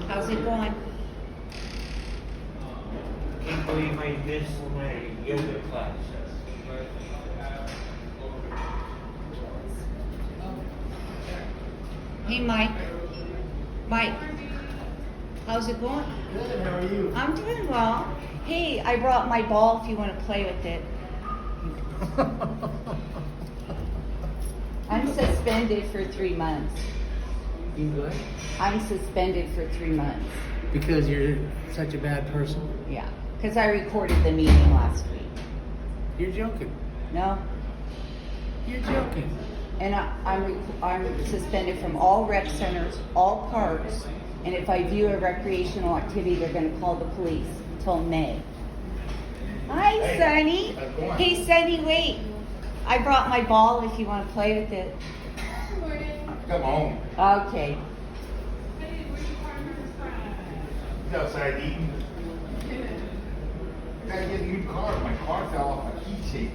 How's it going? Can't believe I missed my yoga class. Hey, Mike. Mike, how's it going? Good, how are you? I'm doing well. Hey, I brought my ball if you want to play with it. I'm suspended for 3 months. You good? I'm suspended for 3 months. Because you're such a bad person? Yeah, because I recorded the meeting last week. You're joking. No? You're joking. And I'm suspended from all rec centers, all parks, and if I view a recreational activity, they're going to call the police till May. Hi, Sonny. Hey, Sonny, wait. I brought my ball if you want to play with it. Good morning. Come home. Okay. Hey, where you partners from? He's outside eating. I gotta get a new car. My car fell off my keychain.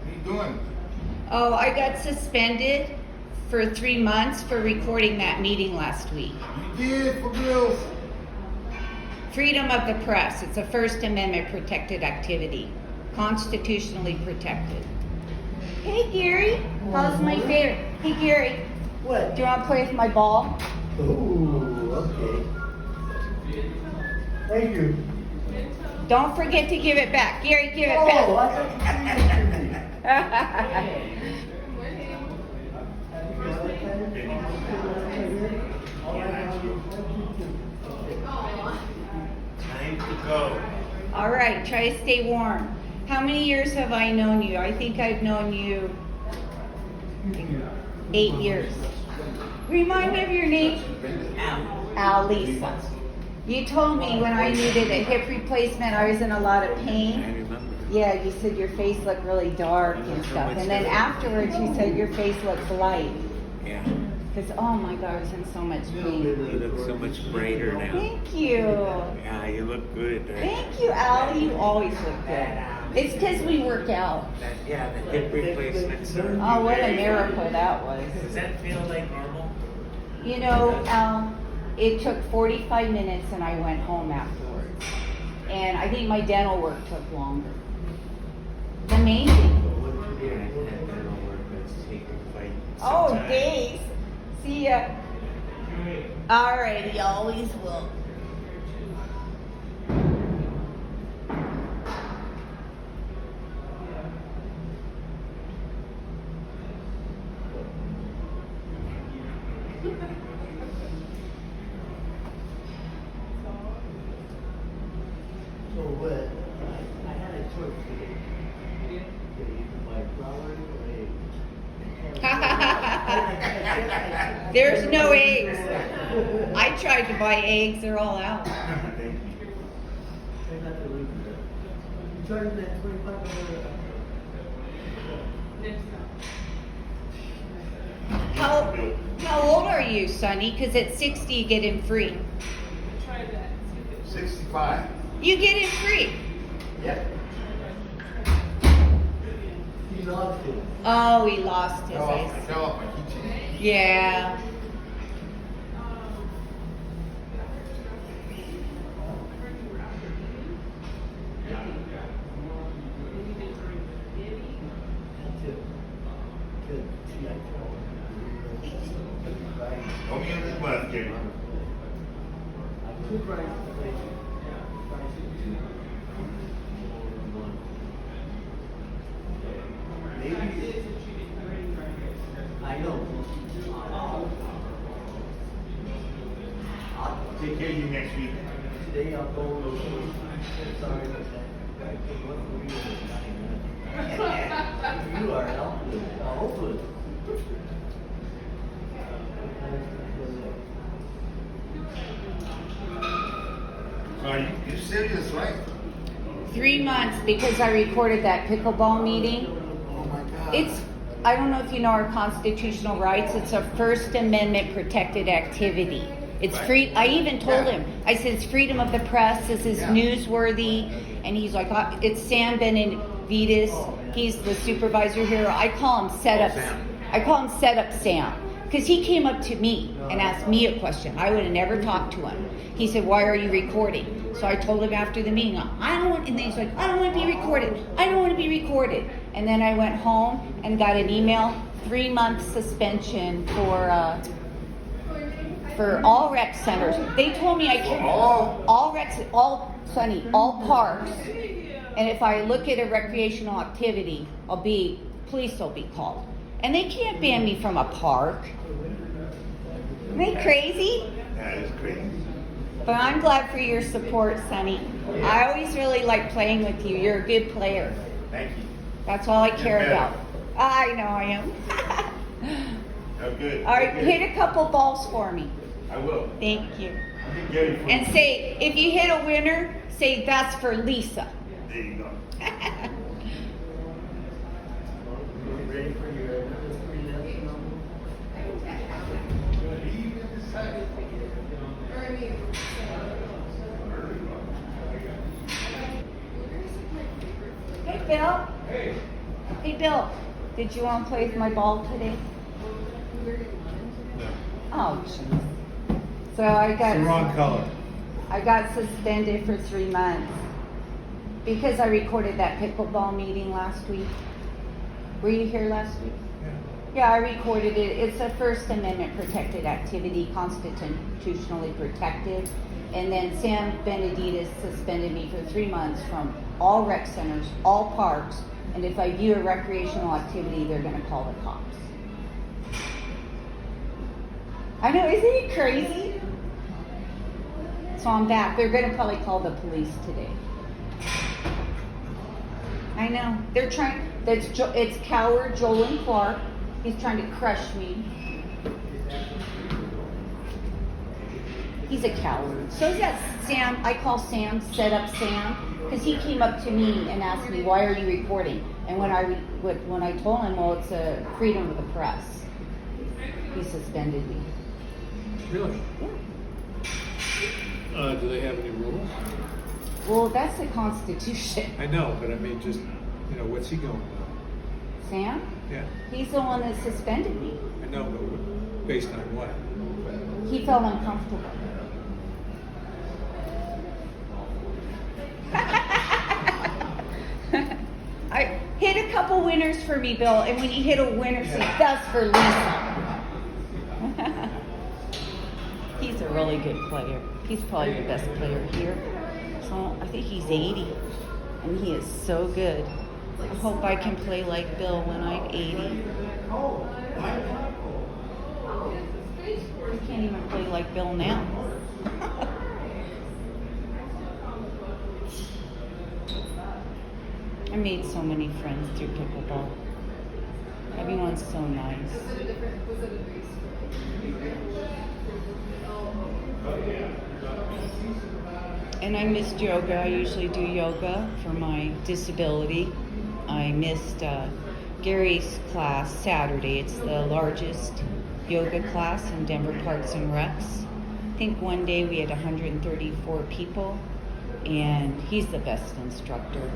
What are you doing? Oh, I got suspended for 3 months for recording that meeting last week. You did, for real. Freedom of the press. It's a First Amendment protected activity. Constitutionally protected. Hey, Gary. How's my favorite? Hey, Gary. What? Do you want to play with my ball? Ooh, okay. Thank you. Don't forget to give it back. Gary, give it Oh, back. I thought you were me. Time to go. All right, try to stay warm. How many years have I known you? I think I've known you 8 years. Remind me of your name? Lisa. You told me when I needed a hip replacement, I was in a lot of I pain. remember. Yeah, you said your face looked really dark and stuff. And then afterwards, you said your face looks light. Yeah. Because, oh my God, I was in so much pain. You look so much brighter now. Thank you. Yeah, you look good. Thank you, Al. You always look good. It's because we work out. Yeah, the hip replacements are. Oh, what a miracle that was. Does that feel like normal? You know, Al, it took 45 minutes and I went home afterwards. And I think my dental work took longer. It's amazing. Yeah, that dental work that's taking quite some Oh, time. days. See ya. All right, he always will. So what? I had a choice today. To either buy flowers or eggs. There's no eggs. I tried to buy eggs, they're all out. Try not to leave it. You charging that $25? How old are you, Sonny? Because at 60 you get in free. Try that. 65. You get in free. Yep. He lost it. Oh, he lost his I eyes. fell off my keychain. Yeah. That's it. Good. See, I told Don't get this one, kid. I could write the place. Maybe. I know. I'll Take care of you next week. Today I'll go over those. Sorry about that. I think what for you is 9. You are helpless. Hopeless. You're serious, right? 3 months because I recorded that pickleball meeting. Oh my God. It's I don't know if you know our constitutional rights. It's a First Amendment protected activity. It's free. I even told him, I said, it's freedom of the press. This is newsworthy. And he's like, it's Sam Benavidez. He's the supervisor here. I call him Set-up. I call him Set-up Sam. Because he came up to me and asked me a question. I would have never talked to him. He said, why are you recording? So I told him after the meeting, I don't want, and then he's like, I don't want to be recorded. I don't want to be recorded. And then I went home and got an email, 3-month suspension for all rec centers. They told me I can't, all parks. And if I look at a recreational activity, police will be called. And they can't ban me from a park. Isn't they crazy? That is crazy. But I'm glad for your support, Sonny. I always really like playing with you. You're a good player. Thank you. That's all I care better. about. I know I am. Oh, good. All right, Good. hit a couple balls for me. I will. Thank you. I'll be getting And say, if you hit a winner, say that's for Lisa. There you go. Ready for your freelance number? Hey, Bill. Hey, Bill. Did you want to play with my ball today? Oh, jeez. So I got The wrong color. I got suspended for 3 months because I recorded that pickleball meeting last week. Were you here last week? Yeah, I recorded it. It's a First Amendment protected activity, constitutionally protected. And then Sam Benavidez suspended me for 3 months from all rec centers, all parks. And if I view a recreational activity, they're going to call the cops. I know, isn't it crazy? So I'm back. They're going to probably call the police today. I know. They're trying. It's coward Joel Clark. He's trying to crush me. He's a coward. So is that Sam. I call Sam Set-up Sam because he came up to me and asked me, "Why are you recording?" And when I told him, "Well, it's a freedom of the press," he suspended me. Really? Yeah. Do they have any rules? Well, that's the Constitution. I know, but I mean, just, what's he going by? Sam? Yeah, He's the one that suspended me. I know, but based on what? He felt uncomfortable. I hit a couple winners for me, Bill, and when you hit a winner, say that's for Lisa. He's a really good player. He's probably the best player here. So I think he's 80, and he is so good. I hope I can play like Bill when I'm 80. I can't even play like Bill now. I made so many friends through pickleball. Everyone's so nice. And I missed yoga. I usually do yoga for my disability. I missed Gary's class Saturday. It's the largest yoga class in Denver Parks and Recs. I think one day we had 134 people, and he's the best instructor.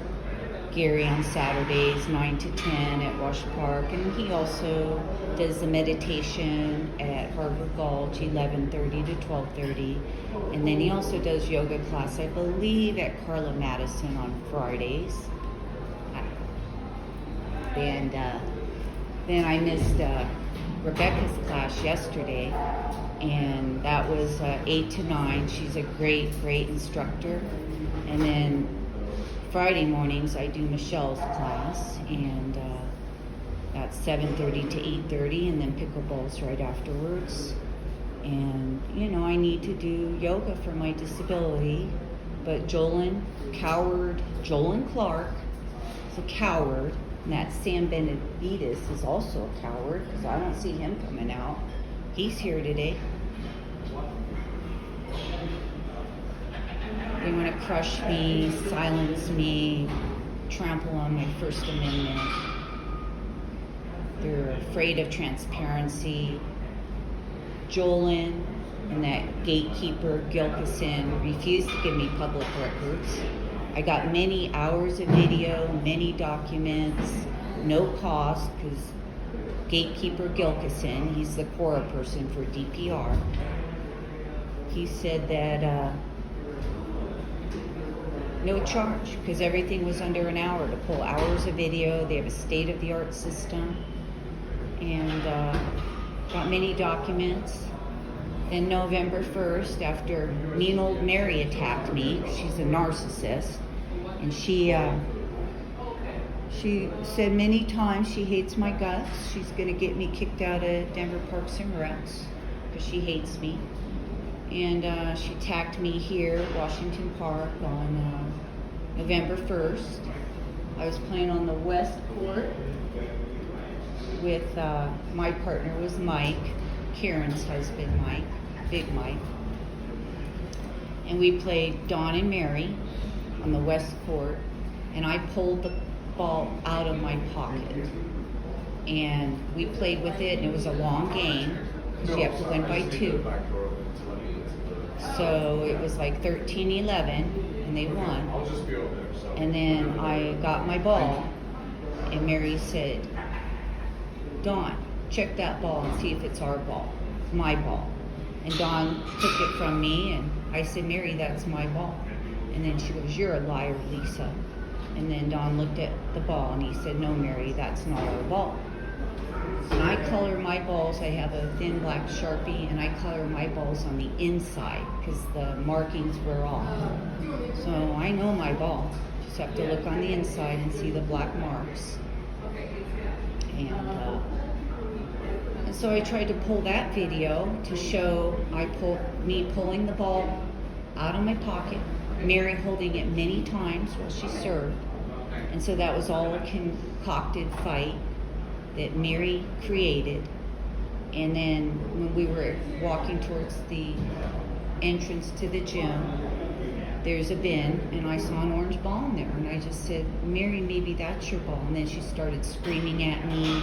Gary on Saturdays, 9 to 10 at Wash Park, and he also does the meditation at Harbor Gulch, 11:30 to 12:30, and then he also does yoga class, I believe, at Carla Madison on Fridays. And then I missed Rebecca's class yesterday, and that was 8 to 9. She's a great instructor. And then Friday mornings I do Michelle's class, and that's 7:30 to 8:30, and then pickleball's right afterwards. And I need to do yoga for my disability, but Joel Clark is a coward, and that Sam Benavidez is also a coward because I don't see him coming out. He's here today. They want to crush me, silence me, trample on my First Amendment. They're afraid of transparency. Jolin and that gatekeeper, Gilkison, refused to give me public records. I got many hours of video, many documents, no cost, because gatekeeper Gilkison, he's the Cora person for DPR, he said that no charge, because everything was under an hour to pull hours of video. They have a state-of-the-art system, and got many documents. Then November 1st, after mean old Mary attacked me, she's a narcissist, and she said many times she hates my guts. She's going to get me kicked out of Denver Parks and Recs because she hates me. And she attacked me here at Washington Park on November 1st. I was playing on the west court with my partner was Mike, Karen's husband, Mike, Big Mike. And we played Dawn and Mary on the west court, and I pulled the ball out of my pocket. And we played with it, and it was a long game, because you have to win by 2. So it was like 13-11, and they won. And then I got my ball, and Mary said, Dawn, check that ball and see if it's our ball, my ball. And Dawn took it from me, and I said, Mary, that's my ball. And then she goes, you're a liar, Lisa. And then Dawn looked at the ball, and he said, no, Mary, that's not our ball. And I color my balls. I have a thin black Sharpie, and I color my balls on the inside because the markings were off. So I know my ball. Just have to look on the inside and see the black marks. And so I tried to pull that video to show me pulling the ball out of my pocket, Mary holding it many times while she served. And so that was all a concocted fight that Mary created. And then when we were walking towards the entrance to the gym, there's a bin, and I saw an orange ball in there, and I just said, Mary, maybe that's your ball. And then she started screaming at me,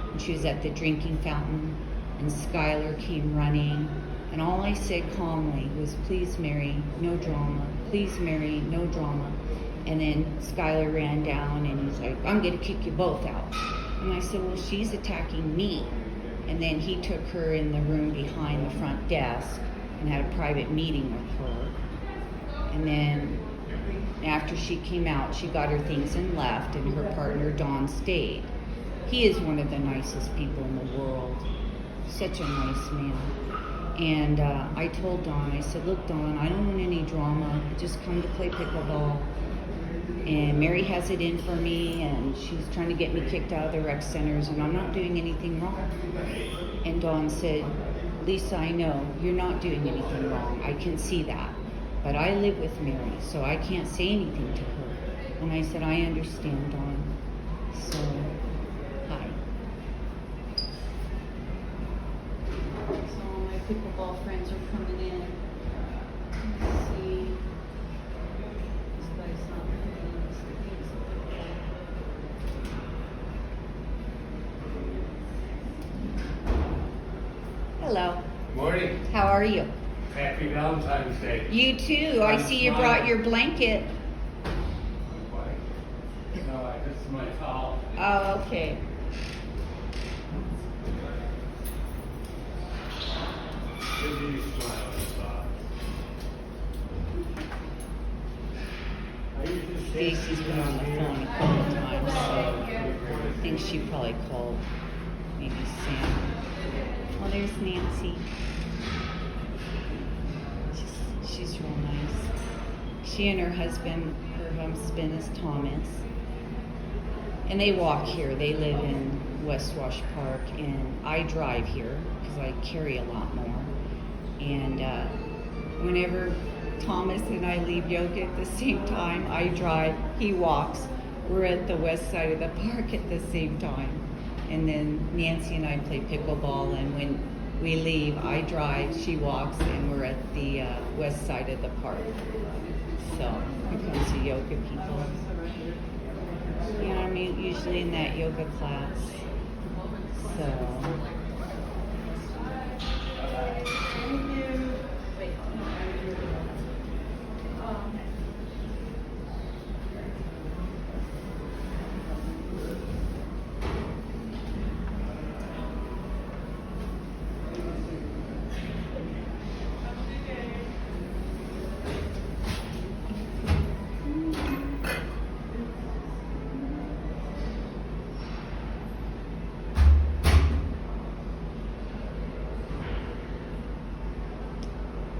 and she was at the drinking fountain, and Skylar came running, and all I said calmly was, please, Mary, no drama. Please, Mary, no drama. And then Skylar ran down, and he's like, I'm gonna kick you both out. And I said, well, she's attacking me. And then he took her in the room behind the front desk and had a private meeting with her. And then after she came out, she got her things and left, and her partner, Don, stayed. He is one of the nicest people in the world. Such a nice man. And I told Don, I said, look, Don, I don't want any drama. I just come to play pickleball. And Mary has it in for me, and she's trying to get me kicked out of the rec centers, and I'm not doing anything wrong. And Dawn said, Lisa, I know you're not doing anything wrong. I can see that. But I live with Mary, so I can't say anything to her. And I said, I understand, Dawn. So, hi. So all my pickleball friends are coming in. Let's see. This guy's not coming. Hello. Morning. How are you? Happy Valentine's Day. You too. I see you brought your blanket. No, this is my towel. Oh, okay. Give me a smile. Stacy's been on the phone a couple times, so I think she probably called maybe Sam. Oh, there's Nancy. She's real nice. She and her husband is Thomas. And they walk here. They live in West Wash Park, and I drive here because I carry a lot more. And whenever Thomas and I leave yoga at the same time, I drive, he walks. We're at the west side of the park at the same time. And then Nancy and I play pickleball, and when we leave, I drive, she walks, and we're at the west side of the park. So here comes the yoga people. Yeah, I'm usually in that yoga class. So.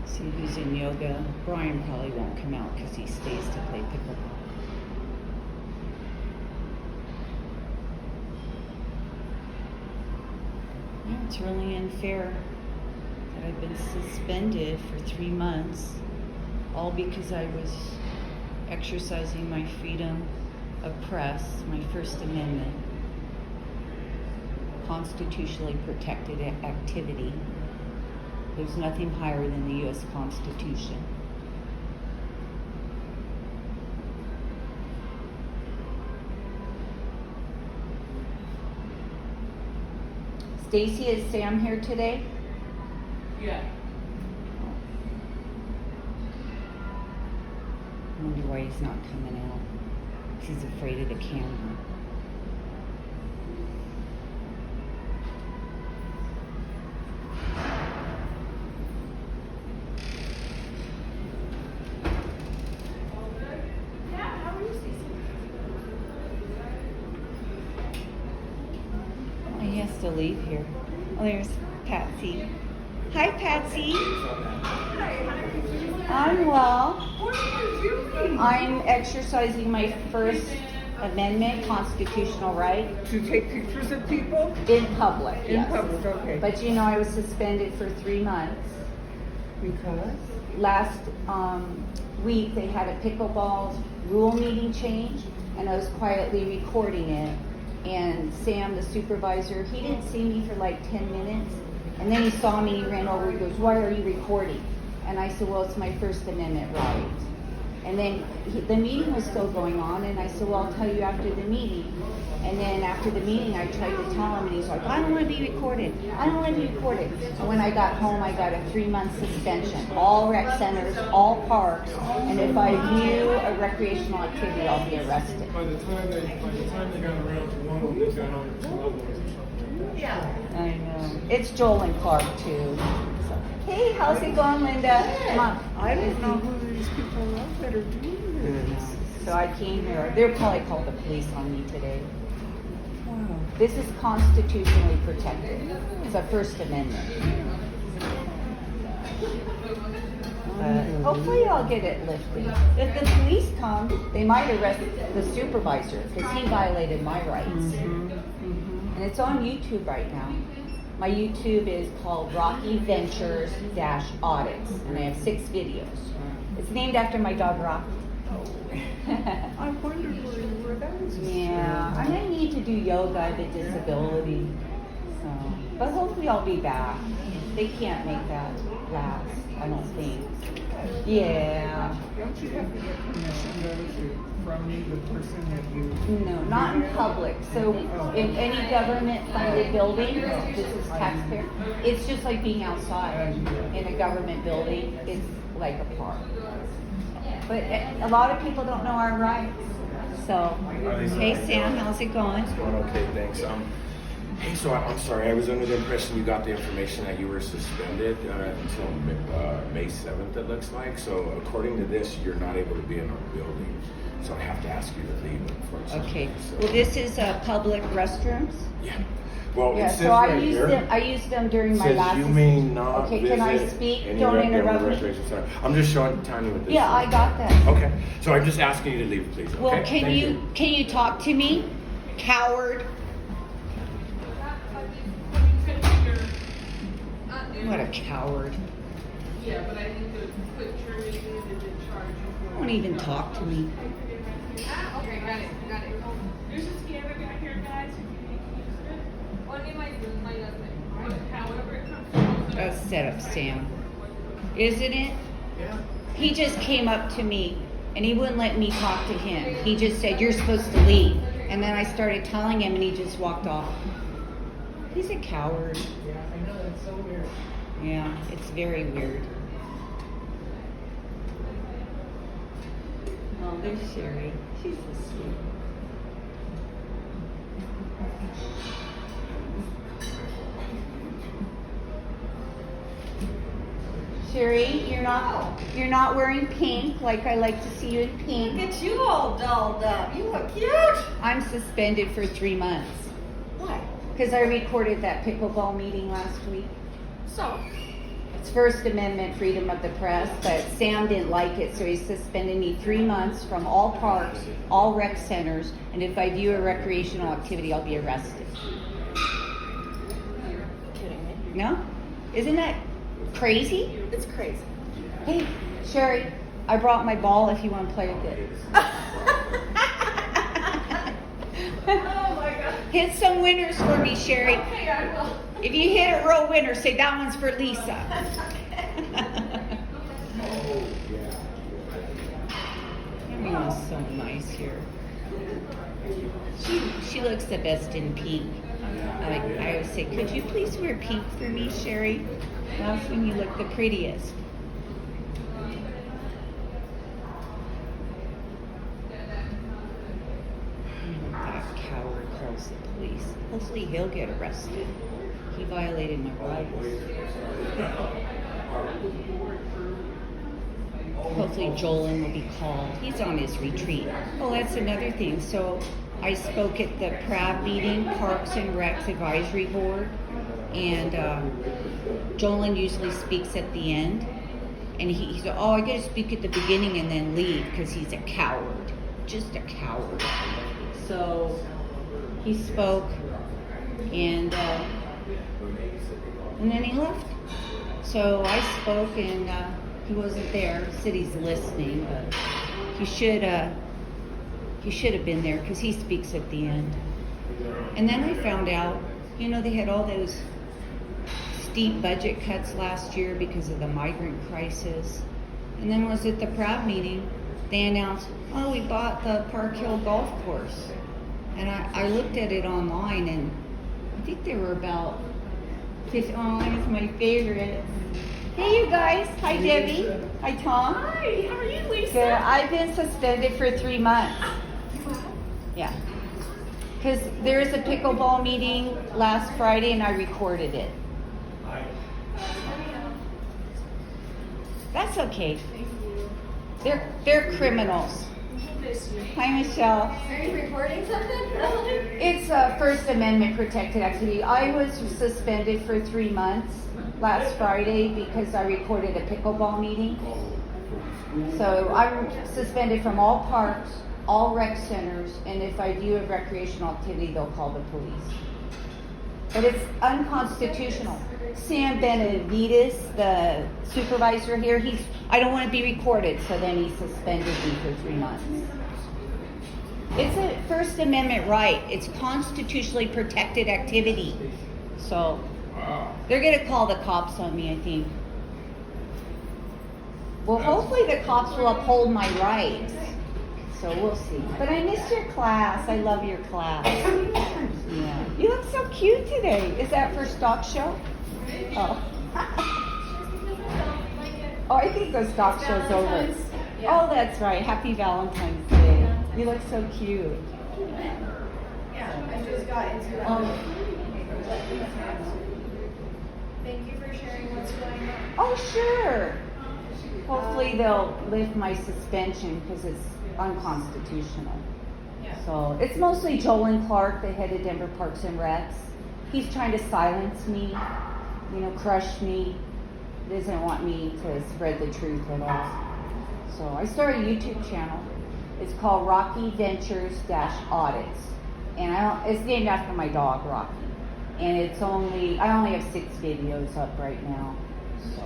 See who's in yoga. Brian probably won't come out because he stays to play pickleball. Yeah, it's really unfair that I've been suspended for 3 months, all because I was exercising my freedom of press, my First Amendment, constitutionally protected activity. There's nothing higher than the U.S. Constitution. Stacy, is Sam here today? Yeah. I wonder why he's not coming out. He's afraid of the camera. Yeah, how are you, Stacey? Oh, he has to leave here. Oh, there's Patsy. Hi, Patsy. I'm well. What are you doing? I'm exercising my First Amendment constitutional right To take pictures of people? in public. In Yes. public, okay. But you know, I was suspended for 3 months. Because? Last week, they had a pickleball rule meeting change, and I was quietly recording it. And Sam, the supervisor, he didn't see me for like 10 minutes. And then he saw me, he ran over, he goes, "Why are you recording?" And I said, "Well, it's my First Amendment right." And then the meeting was still going on, and I said, "Well, I'll tell you after the meeting." And then after the meeting, I tried to tell him, and he's like, "I don't want to be recorded. I don't want to be recorded." And when I got home, I got a 3-month suspension. All rec centers, all parks, and if I view a recreational activity, I'll be arrested. By the time they got around to one of them, they got on to two other ones or something like that. Yeah. I know. It's Joel and Clark too. So, hey, how's it going, Linda? Come on. I don't know who these people are that are doing this. So I came here. They'll probably call the police on me today. Wow. This is constitutionally protected. It's a First Amendment. Hopefully I'll get it lifted. If the police come, they might arrest the supervisor because he violated my rights. And it's on YouTube right now. My YouTube is called RockyVentures-Audits, and I have 6 videos. It's named after my dog Rocky. I wondered where you were. That was Yeah, I might need to do yoga. I have a disability. So, but hopefully I'll be back. They can't make that last, I don't think. Yeah. Don't you have to get permission from me, the person that you... No, not in public. So in any government-funded building, this is taxpayer, it's just like being outside in a government building. It's like a park. But a lot of people don't know our rights. So, hey Sam, how's it going? It's going okay, thanks. Hey, so I'm sorry, I was under the impression you got the information that you were suspended until May 7th, it looks like. So according to this, you're not able to be in our building. So I have to ask you to leave, unfortunately. Okay. So, Well, this is public restrooms. yeah. Well, Yeah, it says so I right use here, them. I used them during my says last. you may not Okay, visit can I speak? any Don't interrupt me. recreation center. I'm just telling you what this Yeah, is. I got that. Okay, so I'm just asking you to leave, please. Well, okay? can Thank you talk to me, coward? What a coward! Yeah, but I need to put your name in and then charge you for Won't even talk to me. Okay, got it. There's a scanner back here, guys, if you need to use it. Only my husband. However it comes to. That's Set-up Sam, isn't it? Yeah. He just came up to me and he wouldn't let me talk to him. He just said, "You're supposed to leave." And then I started telling him and he just walked off. He's a coward. Yeah, I know, it's so weird. Yeah, it's very weird. Oh, there's Sherry. She's so sweet. Sherry, you're not wearing pink like I like to see you in pink. Look at you all dolled up. You look cute. I'm suspended for 3 months Why? because I recorded that pickleball meeting last week. So, It's First Amendment freedom of the press, but Sam didn't like it, so he suspended me 3 months from all parks, all rec centers, and if I view a recreational activity, I'll be arrested. kidding me? No? Isn't that crazy? It's crazy. Hey, Sherry, I brought my ball if you want to play with it. Oh my god. Hit some winners for me, Sherry. Okay, I will. If you hit a real winner, say that one's for Lisa. Everyone's so nice here. She looks the best in pink. I always say, could you please wear pink for me, Sherry? That's when you look the prettiest. That coward calls the police. Hopefully he'll get arrested. He violated my rights. Hopefully Jolin will be called. He's on his retreat. Oh, that's another thing. So I spoke at the PRAB meeting, Parks and Recs Advisory Board, and Jolin usually speaks at the end. And he said, oh, I got to speak at the beginning and then leave because he's a coward. Just a coward. So he spoke and then he left. So I spoke and he wasn't there. He said he's listening, but he should have been there because he speaks at the end. And then I found out, they had all those steep budget cuts last year because of the migrant crisis. And then was at the PRAB meeting, they announced, oh, we bought the Park Hill Golf Course. And I looked at it online and I think they were about 50. Oh, it's my favorite. Hey, you guys. Hi, Debbie. Hi, Tom. Hi, how are you, Lisa? Good. I've been suspended for 3 months. Yeah. Because there was a pickleball meeting last Friday and I recorded it. That's okay. They're criminals. Hi, Michelle. Are you recording something? It's a First Amendment protected activity. I was suspended for 3 months last Friday because I recorded a pickleball meeting. So I'm suspended from all parks, all rec centers, and if I view a recreational activity, they'll call the police. But it's unconstitutional. Sam Benavidez, the supervisor here, I don't want to be recorded, so then he suspended me for 3 months. It's a First Amendment right. It's constitutionally protected activity. So they're going to call the cops on me, I think. Well, hopefully the cops will uphold my rights. So we'll see. But I missed your class. I love your class. Yeah. You look so cute today. Is that for stock show? Oh. Oh, I think the stock show's over. Oh, that's right. Happy Valentine's Day. You look so cute. Yeah, I just got into that. Thank you for sharing what's going on. Oh, sure. Hopefully they'll lift my suspension because it's unconstitutional. Yeah. So it's mostly Jolin Clark, the head of Denver Parks and Recs. He's trying to silence me, crush me. He doesn't want me to spread the truth at all. So I started a YouTube channel. It's called RockyVentures-Audits. And it's named after my dog, Rocky. And I only have 6 videos up right now. So.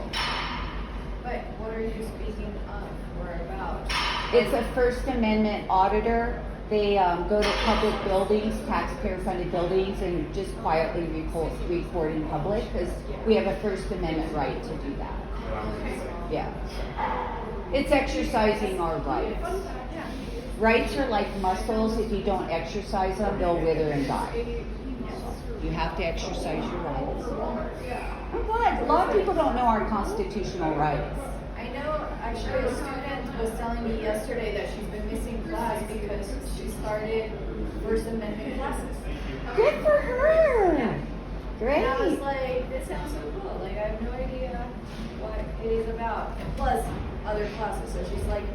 But what are you speaking of or about? It's a First Amendment auditor. They go to public buildings, taxpayer-funded buildings, and just quietly record in public because we have a First Amendment right to do that. Yeah. It's exercising our rights. Rights are like muscles. If you don't exercise them, they'll wither and die. You have to exercise your rights. I'm glad. A lot of people don't know our constitutional rights. I know, actually, a student was telling me yesterday that she's been missing class because she started First Amendment classes. Good for her. Great. And I was like, this sounds so cool. Like, I have no idea what it is about. And plus, other classes. So she's like,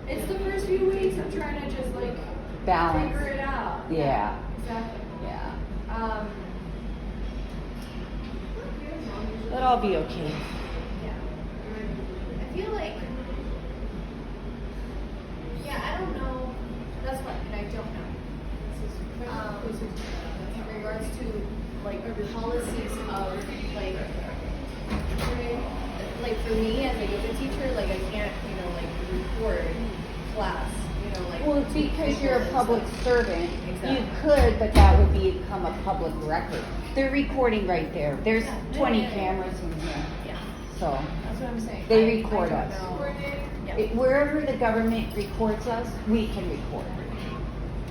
it's the first few weeks. I'm trying to just, like, Balance. figure it out. Yeah. Exactly. Yeah. Yeah. But I'll be okay. I feel like, yeah, I don't know. That's what, and I don't know. In regards to like policies of like for me as a yoga teacher, like I can't, like record class, like. Well, it's because you're a public servant. Exactly. You could, but that would become a public record. They're recording right there. There's 20 cameras in here. Yeah. So That's what I'm saying. they I record don't us. know. Yeah. Wherever the government records us, we can record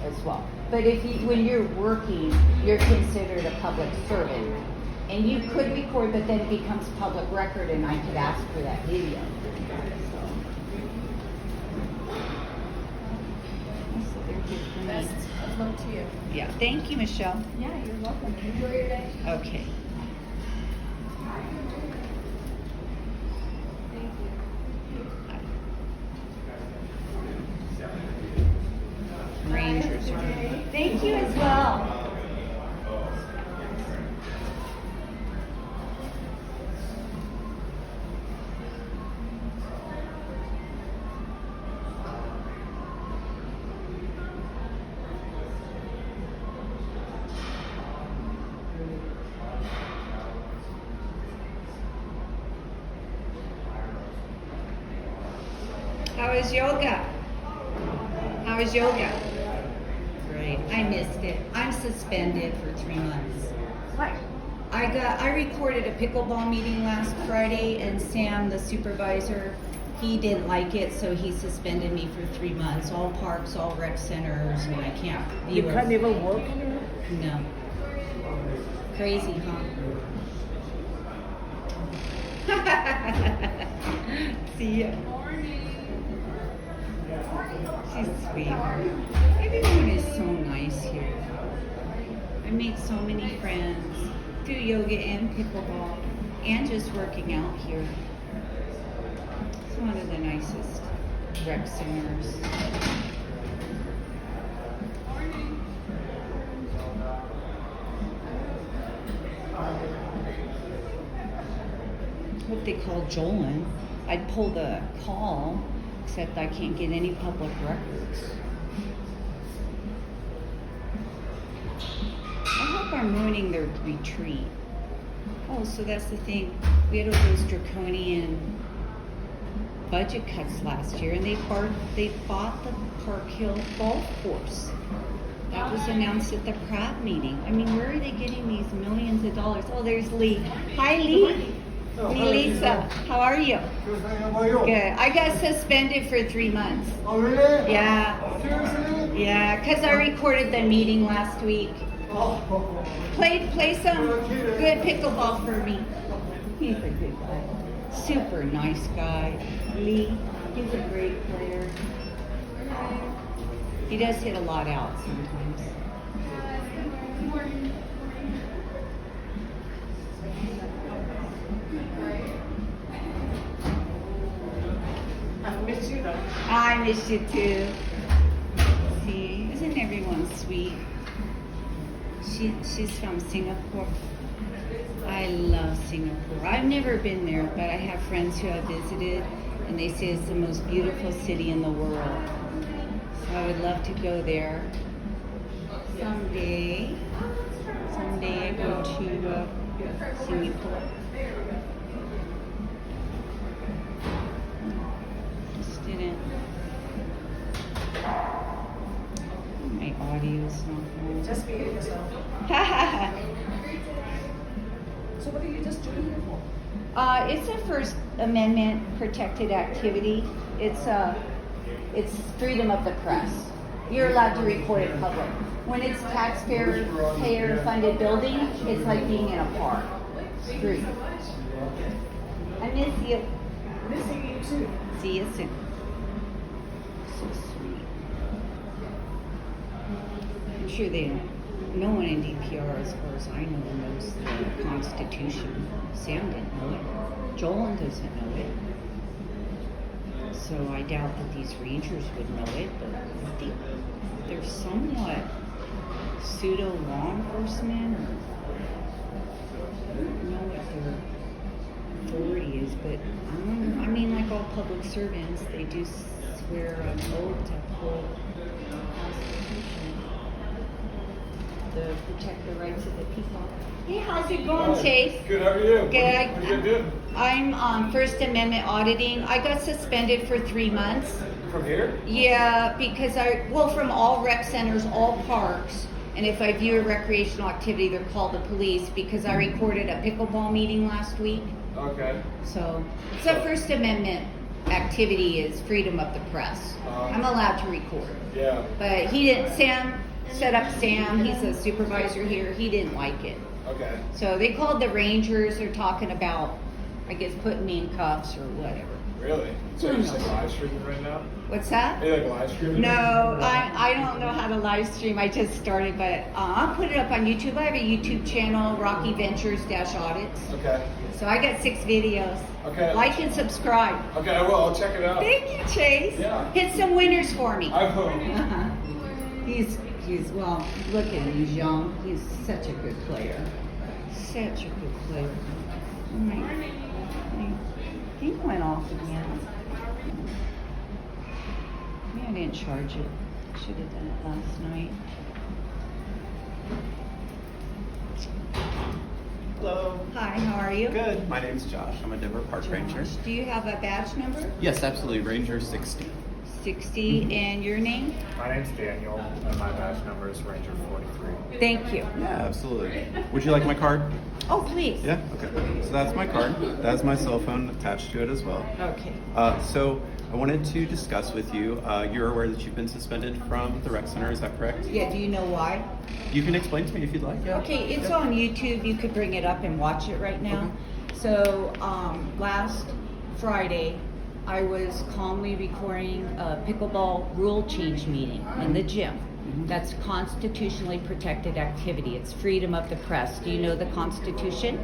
as well. But when you're working, you're considered a public servant. And you could record, but then it becomes public record and I could ask for that video. So they're good for me. Best of luck to you. Yeah, thank you, Michelle. Yeah, you're welcome. Enjoy your day. Okay. Thank you. Rangers are. Thank you as well. How was yoga? How was yoga? Great. I missed it. I'm suspended for 3 months. What? I recorded a pickleball meeting last Friday, and Sam, the supervisor, he didn't like it, so he suspended me for 3 months. All parks, all rec centers, and I can't. You can't even work here? No. Crazy, huh? See ya. She's sweet. Everyone is so nice here. I make so many friends. Do yoga and pickleball and just working out here. It's one of the nicest rec centers. What they call Jolin. I'd pull the call, except I can't get any public records. I hope I'm ruining their retreat. Oh, so that's the thing. We had all those draconian budget cuts last year, and they bought the Park Hill golf course. That was announced at the Pratt meeting. I mean, where are they getting these millions of dollars? Oh, there's Lee. Hi, Lee. Lee Lisa. How are you? Good. I got suspended for 3 months. Oh, really? Yeah. Seriously? Yeah, because I recorded the meeting last week. Oh. Play some good pickleball for me. He's a good guy. Super nice guy. Lee, he's a great player. He does hit a lot out sometimes. I miss you though. I miss you too. See, isn't everyone sweet? She's from Singapore. I love Singapore. I've never been there, but I have friends who have visited, and they say it's the most beautiful city in the world. So I would love to go there someday. Someday I go to Singapore. Just didn't. My audio's not good. Just be yourself. So what are you just doing here for? It's a First Amendment protected activity. It's freedom of the press. You're allowed to record in public. When it's taxpayer funded building, it's like being in a park. Street. I miss you. Missing you too. See you soon. So sweet. I'm sure they don't. No one in DPR, as far as I know, knows the Constitution. Sam didn't know it. Joel doesn't know it. So I doubt that these rangers would know it, but I think they're somewhat pseudo law enforcement, or I don't know what their authority is, but I mean, like all public servants, they do swear an oath to uphold the Constitution, to protect the rights of the people. Hey, how's it going, Chase? Good, how are you? Good. What are you doing? I'm on First Amendment auditing. I got suspended for 3 months. From here? Yeah, because from all rec centers, all parks, and if I view a recreational activity, they're called the police because I recorded a pickleball meeting last week. Okay. So First Amendment activity is freedom of the press. I'm allowed to record. Yeah. But he didn't, Set-up Sam, he's a supervisor here, he didn't like it. Okay. So they called the Rangers, they're talking about, I guess, putting me in cuffs or whatever. Really? So you're just like live streaming right now? What's that? Are you like live streaming? No, I don't know how to live stream. I just started, but I'll put it up on YouTube. I have a YouTube channel, RockyVentures-Audits. Okay. So I got 6 videos. Okay. Like and subscribe. Okay, I will. I'll check it out. Thank you, Chase. Yeah. Hit some winners for me. I will. Uh-huh. He's well, look at him, he's young. He's such a good player. Such a good player. Oh my thing went off again. Maybe I didn't charge it. Should have done it last night. Hello. Hi, how are you? Good. My name's Josh. I'm a Denver Park Ranger. Do you have a badge number? Yes, absolutely. Ranger 60. 60, and your name? My name's Daniel, and my badge number is Ranger 43. Thank you. Yeah, absolutely. Would you like my card? Oh, please. Yeah? Okay. So that's my card. That's my cell phone attached to it as well. Okay. So I wanted to discuss with you, you're aware that you've been suspended from the rec center, is that correct? Yeah, do you know why? You can explain to me if you'd like. Yeah. Okay, it's on YouTube. You could bring it up and watch it right now. Okay. So last Friday, I was calmly recording a pickleball rule change meeting in the gym. That's constitutionally protected activity. It's freedom of the press. Do you know the Constitution?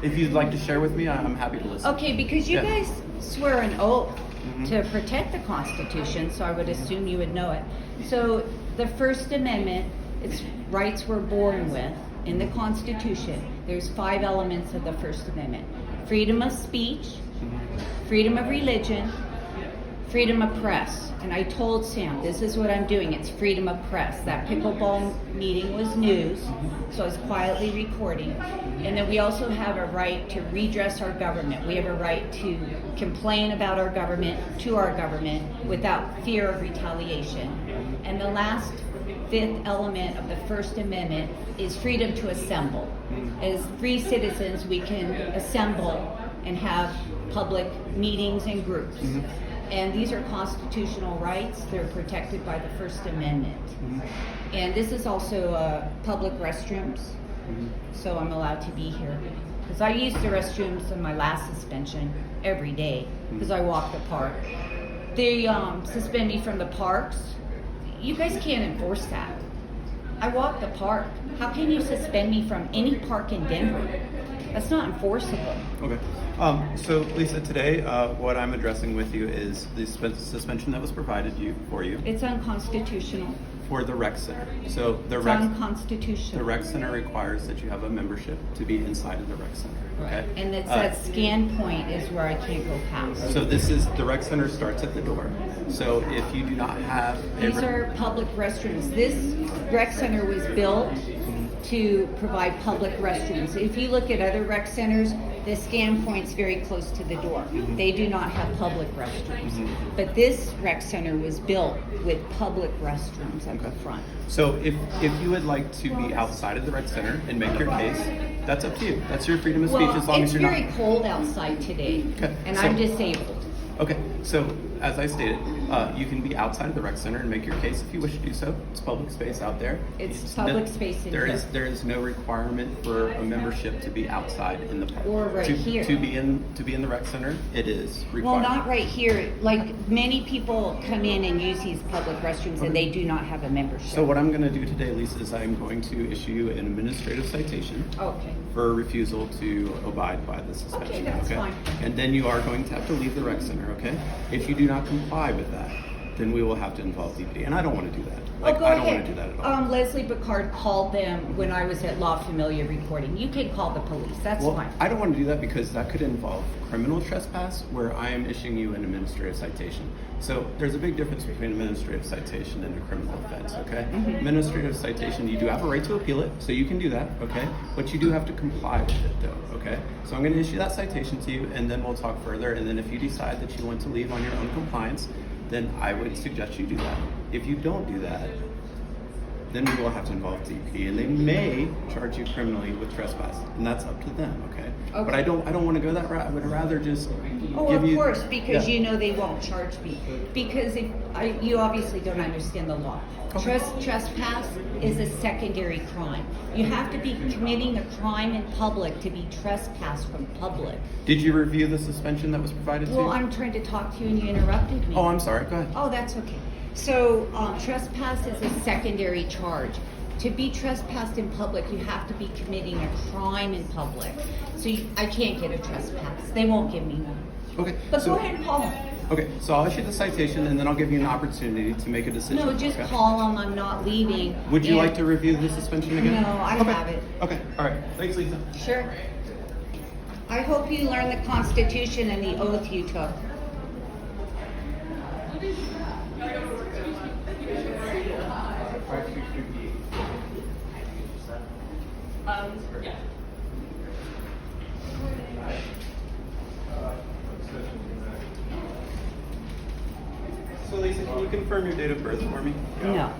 If you'd like to share with me, I'm happy to listen. Okay, because you Yeah. guys swear an oath to protect the Constitution, so I would assume you would know it. So the First Amendment, it's rights we're born with in the Constitution. There's 5 elements of the First Amendment. Freedom of speech, freedom of religion, freedom of press. And I told Sam, this is what I'm doing, it's freedom of press. That pickleball meeting was news, so I was quietly recording. And then we also have a right to redress our government. We have a right to complain about our government to our government without fear of retaliation. And the last 5th element of the First Amendment is freedom to assemble. As free citizens, we can assemble and have public meetings and groups. And these are constitutional rights. They're protected by the First Amendment. And this is also public restrooms, so I'm allowed to be here. Because I use the restrooms in my last suspension every day, because I walk the park. They suspend me from the parks. You guys can't enforce that. I walk the park. How can you suspend me from any park in Denver? That's not enforceable. Okay. So Lisa, today what I'm addressing with you is the suspension that was provided for you It's unconstitutional. for the rec center. So the It's rec unconstitutional. center requires that you have a membership to be inside of the rec center. Okay. And it's that scan point is where I can't go past. So this is the rec center starts at the door. So if you do not have These are public restrooms. This rec center was built to provide public restrooms. If you look at other rec centers, the scan point's very close to the door. They do not have public restrooms. But this rec center was built with public restrooms at the front. So if you would like to be outside of the rec center and make your case, that's up to you. That's your freedom of speech as long as you're not. It's very cold outside today, Okay, and so- I'm disabled. Okay, so as I stated, You can be outside of the rec center and make your case if you wish to do so. It's public space out there. It's public space in there here. there is no requirement for a membership to be outside in the park. Or right here. To be in the rec center, it is required. Well, not right here. Like, many people come in and use these public restrooms and they do not have a membership. So what I'm going to do today, Lisa, is I'm going to issue you an administrative citation Okay. for refusal to abide by the suspension. Okay, that's fine. And then you are going to have to leave the rec center, okay? If you do not comply with that, then we will have to involve DPD. And I don't want to do that. Like, Go I don't ahead. want to do that at all. Leslie Picard called them when I was at La Familia reporting. You can call the police. That's Well, fine. I don't want to do that because that could involve criminal trespass where I am issuing you an administrative citation. So there's a big difference between administrative citation and a criminal offense, okay? Mm-hmm. Administrative citation, you do have a right to appeal it, so you can do that, okay? But you do have to comply with it though, okay? So I'm going to issue that citation to you and then we'll talk further. And then if you decide that you want to leave on your own compliance, then I would suggest you do that. If you don't do that, then we will have to involve DP, and they may charge you criminally with trespass, and that's up to them, okay? But I don't want to go that route. I would rather just Oh, give of you. course, because Yeah. you know they won't charge me. Because you obviously don't understand the law. Okay. Trespass is a secondary crime. You have to be committing a crime in public to be trespassed from public. Did you review the suspension that was provided to you? Well, I'm trying to talk to you and you interrupted me. Oh, I'm sorry. Go ahead. Oh, that's okay. So trespass is a secondary charge. To be trespassed in public, you have to be committing a crime in public. So I can't get a trespass. They won't give me one. Okay. But so, go ahead and call them. Okay, so I'll issue the citation, and then I'll give you an opportunity to make a decision. No, just okay? call them. I'm not leaving. Would you And- like to review the suspension again? No, I Okay. have it. Okay. All right. Thanks, Lisa. Sure. I hope you learn the Constitution and the oath you took. Yeah. So, Lisa, can you confirm your date of birth for me? No.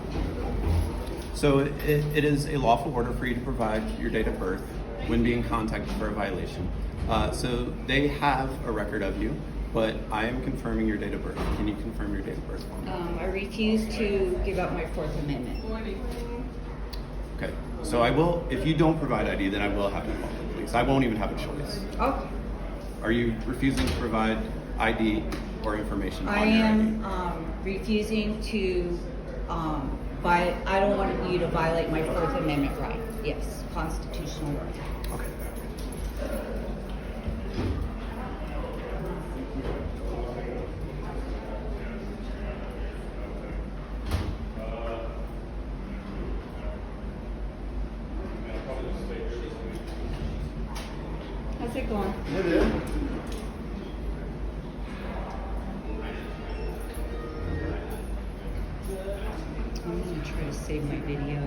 So it is a lawful order for you to provide your date of birth when being contacted for a violation. So they have a record of you, but I am confirming your date of birth. Can you confirm your date of birth for me? I refuse to give up my Fourth Amendment. Okay. So I will, if you don't provide ID, then I will have to call the police. I won't even have a choice. Okay. Are you refusing to provide ID or information I on your am refusing to, I don't want you to violate my Fourth Amendment right. Yes, constitutional right. ID? Okay. How's it going? I'm gonna try to save my video.